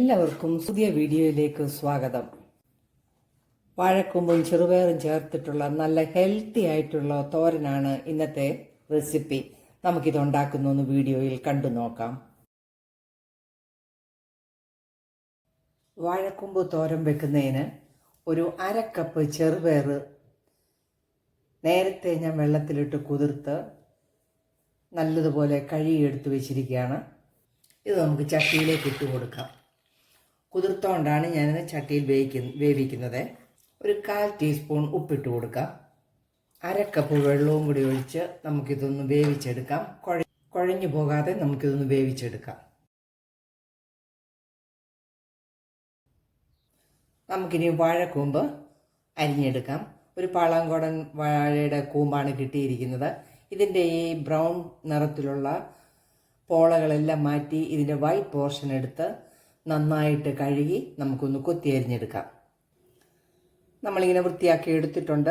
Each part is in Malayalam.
എല്ലാവർക്കും പുതിയ വീഡിയോയിലേക്ക് സ്വാഗതം. വാഴക്കൂമ്പും ചെറുപയറും ചേർത്തിട്ടുള്ള നല്ല ഹെൽത്തി ആയിട്ടുള്ള തോരനാണ് ഇന്നത്തെ റെസിപ്പി. നമുക്കിത് ഉണ്ടാക്കുന്നു വീഡിയോയിൽ കണ്ടു നോക്കാം. വാഴക്കൂമ്പ് തോരൻ വെക്കുന്നതിന് ഒരു 1/2 കപ്പ് ചെറുപയർ നേരത്തെ ഞാൻ വെള്ളത്തിലിട്ട് കുതിർത്ത് നല്ലതുപോലെ കഴുകിയെടുത്ത് വെച്ചിരിക്കുകയാണ്. ഇത് നമുക്ക് ചട്ടിയിലേക്ക് ഇട്ട് കൊടുക്കാം. കുതിർത്തോണ്ടാണ് ഞാനിത് ചട്ടിയിൽ വേവിക്കുന്നത്. ഒരു 1/4 ടീസ്പൂൺ ഉപ്പിട്ട് കൊടുക്കാം. 1/2 കപ്പ് വെള്ളവും കൂടി ഒഴിച്ച് നമുക്കിതൊന്ന് വേവിച്ചെടുക്കാം. കുഴഞ്ഞു പോകാതെ നമുക്കിതൊന്ന് വേവിച്ചെടുക്കാം. നമുക്കിനി വാഴക്കൂമ്പ് അരിഞ്ഞെടുക്കാം. ഒരു പാളാങ്കോടൻ വാഴയുടെ കൂമ്പാണ് കിട്ടിയിരിക്കുന്നത്. ഇതിൻ്റെ ഈ ബ്രൗൺ നിറത്തിലുള്ള പോളകളെല്ലാം മാറ്റി ഇതിൻ്റെ വൈറ്റ് പോർഷൻ എടുത്ത് നന്നായിട്ട് കഴുകി നമുക്കൊന്ന് കൊത്തി അരിഞ്ഞെടുക്കാം. നമ്മളിങ്ങനെ വൃത്തിയാക്കി എടുത്തിട്ടുണ്ട്.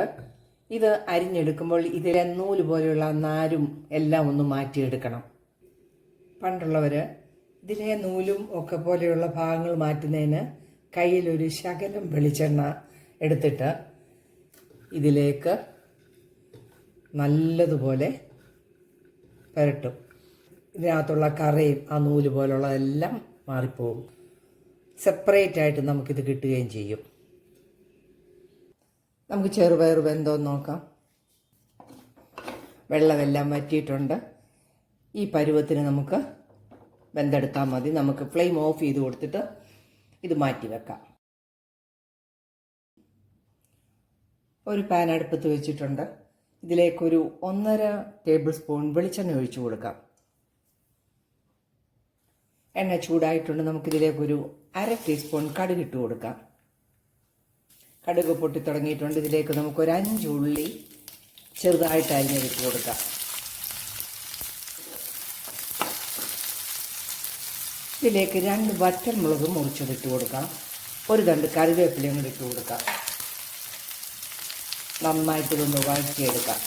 ഇത് അരിഞ്ഞെടുക്കുമ്പോൾ ഇതിലെ നൂല് പോലെയുള്ള നാരും എല്ലാം ഒന്ന് മാറ്റിയെടുക്കണം. പണ്ടുള്ളവർ ഇതിലെ നൂലും ഒക്കെ പോലെയുള്ള ഭാഗങ്ങൾ മാറ്റുന്നതിന് കയ്യിലൊരു ശകലം വെളിച്ചെണ്ണ എടുത്തിട്ട് ഇതിലേക്ക് നല്ലതുപോലെ പുരട്ടും. ഇതിനകത്തുള്ള കറയും ആ നൂല് പോലുള്ളതെല്ലാം മാറിപ്പോകും. സെപ്പറേറ്റ് ആയിട്ട് നമുക്കിത് കിട്ടുകയും ചെയ്യും. നമുക്ക് ചെറുപയർ വെന്തോന്ന് നോക്കാം. വെള്ളമെല്ലാം വറ്റിയിട്ടുണ്ട്. ഈ പരുവത്തിന് നമുക്ക് വെന്തെടുത്താൽ മതി. നമുക്ക് ഫ്ലെയിം ഓഫ് ചെയ്ത് കൊടുത്തിട്ട് ഇത് മാറ്റി വെക്കാം. ഒരു പാൻ അടുപ്പത്ത് വെച്ചിട്ടുണ്ട്. ഇതിലേക്കൊരു 1.5 ടേബിൾ സ്പൂൺ വെളിച്ചെണ്ണ ഒഴിച്ചു കൊടുക്കാം. എണ്ണ ചൂടായിട്ടുണ്ട്. നമുക്കിതിലേക്കൊരു 1/2 ടീസ്പൂൺ കടുക് ഇട്ട് കൊടുക്കാം. കടുക് പൊട്ടി തുടങ്ങിയിട്ടുണ്ട്. ഇതിലേക്ക് നമുക്കൊരു 5 ഉള്ളി ചെറുതായിട്ട് അരിഞ്ഞിട്ട് കൊടുക്കാം. ഇതിലേക്ക് 2 വറ്റൽമുളക് മുറിച്ചതിട്ട് കൊടുക്കാം. ഒരു തണ്ട് കറിവേപ്പിലയും കൂടി ഇട്ട് കൊടുക്കാം. നന്നായിട്ട് ഇതൊന്ന് വഴറ്റിയെടുക്കാം.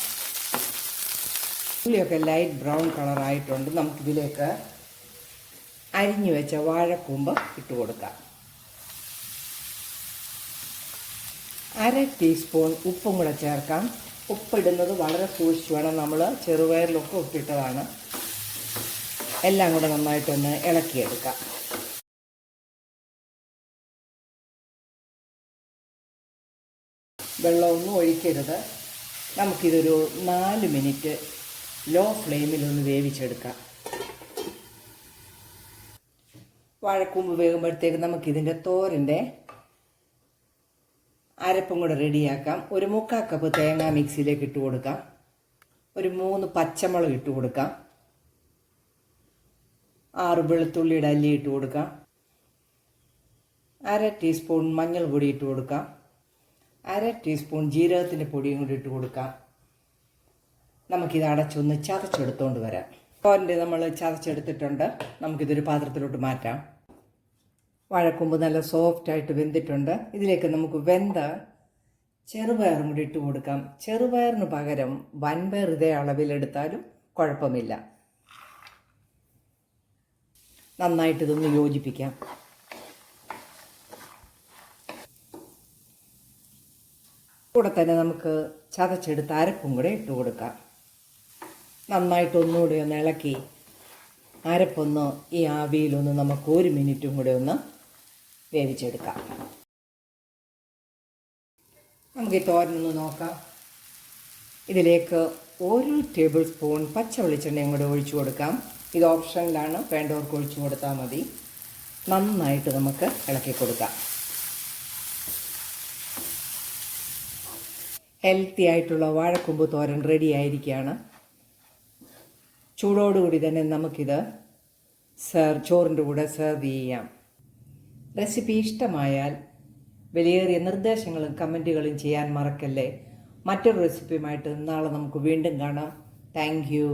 ഉള്ളിയൊക്കെ ലൈറ്റ് ബ്രൗൺ കളറായിട്ടുണ്ട്. നമുക്കിതിലേക്ക് അരിഞ്ഞു വെച്ച വാഴക്കൂമ്പ് ഇട്ട് കൊടുക്കാം. 1/2 ടീസ്പൂൺ ഉപ്പും കൂടെ ചേർക്കാം. ഉപ്പിടുന്നത് വളരെ സൂക്ഷിച്ച് വേണം. നമ്മൾ ചെറുപയറിലൊക്കെ ഉപ്പിട്ടതാണ്. എല്ലാം കൂടെ നന്നായിട്ടൊന്ന് ഇളക്കിയെടുക്കാം. വെള്ളമൊന്നും ഒഴിക്കരുത്. നമുക്കിതൊരു 4 മിനിറ്റ് ലോ ഫ്ലെയിമിലൊന്ന് വേവിച്ചെടുക്കാം. വാഴക്കൂമ്പ് വേകുമ്പോഴത്തേക്ക് നമുക്കിതിൻ്റെ തോരൻ്റെ അരപ്പും കൂടെ റെഡിയാക്കാം. ഒരു 3/4 കപ്പ് തേങ്ങ മിക്സിയിലേക്ക് ഇട്ട് കൊടുക്കാം. ഒരു 3 പച്ചമുളക് ഇട്ട് കൊടുക്കാം. 6 വെളുത്തുള്ളിയുടെ അല്ലി ഇട്ട് കൊടുക്കാം. 1/2 ടീസ്പൂൺ മഞ്ഞൾ പൊടി ഇട്ട് കൊടുക്കാം. 1/2 ടീസ്പൂൺ ജീരകത്തിൻ്റെ പൊടിയും കൂടി ഇട്ട് കൊടുക്കാം. നമുക്കിത് അടച്ചൊന്ന് ചതച്ചെടുത്തുകൊണ്ട് വരാം. തോരൻ്റെ നമ്മൾ ചതച്ചെടുത്തിട്ടുണ്ട്. നമുക്കിതൊരു പാത്രത്തിലോട്ട് മാറ്റാം. വാഴക്കൂമ്പ് നല്ല സോഫ്റ്റായിട്ട് വെന്തിട്ടുണ്ട്. ഇതിലേക്ക് നമുക്ക് വെന്ത ചെറുപയറും കൂടി ഇട്ട് കൊടുക്കാം. ചെറുപയറിന് പകരം വൻപയർ ഇതേ അളവിലെടുത്താലും കുഴപ്പമില്ല. നന്നായിട്ട് ഇതൊന്ന് യോജിപ്പിക്കാം. കൂടെ തന്നെ നമുക്ക് ചതച്ചെടുത്ത് അരപ്പും കൂടെ ഇട്ട് കൊടുക്കാം. നന്നായിട്ട് ഒന്നുകൂടി ഒന്ന് ഇളക്കി അരപ്പൊന്ന് ഈ ആവിയിലൊന്ന് നമുക്ക് 1 മിനിറ്റും കൂടെ ഒന്ന് വേവിച്ചെടുക്കാം. നമുക്ക് ഈ തോരനൊന്ന് നോക്കാം. ഇതിലേക്ക് 1 ടേബിൾ സ്പൂൺ പച്ച വെളിച്ചെണ്ണയും കൂടെ ഒഴിച്ചു കൊടുക്കാം. ഇത് ഓപ്ഷനിലാണ്. വേണ്ടവർക്ക് ഒഴിച്ചു കൊടുത്താൽ മതി. നന്നായിട്ട് നമുക്ക് ഇളക്കി കൊടുക്കാം. ഹെൽത്തി ആയിട്ടുള്ള വാഴക്കൂമ്പ് തോരൻ റെഡി ആയിരിക്കുകയാണ്. ചൂടോടുകൂടി തന്നെ നമുക്കിത് ചോറിൻ്റെ കൂടെ സെർവ് ചെയ്യാം. റെസിപ്പി ഇഷ്ടമായാൽ വിലയേറിയ നിർദ്ദേശങ്ങളും കമൻറ്റുകളും ചെയ്യാൻ മറക്കല്ലേ. മറ്റൊരു റെസിപ്പിയുമായിട്ട് നാളെ നമുക്ക് വീണ്ടും കാണാം. Thank you.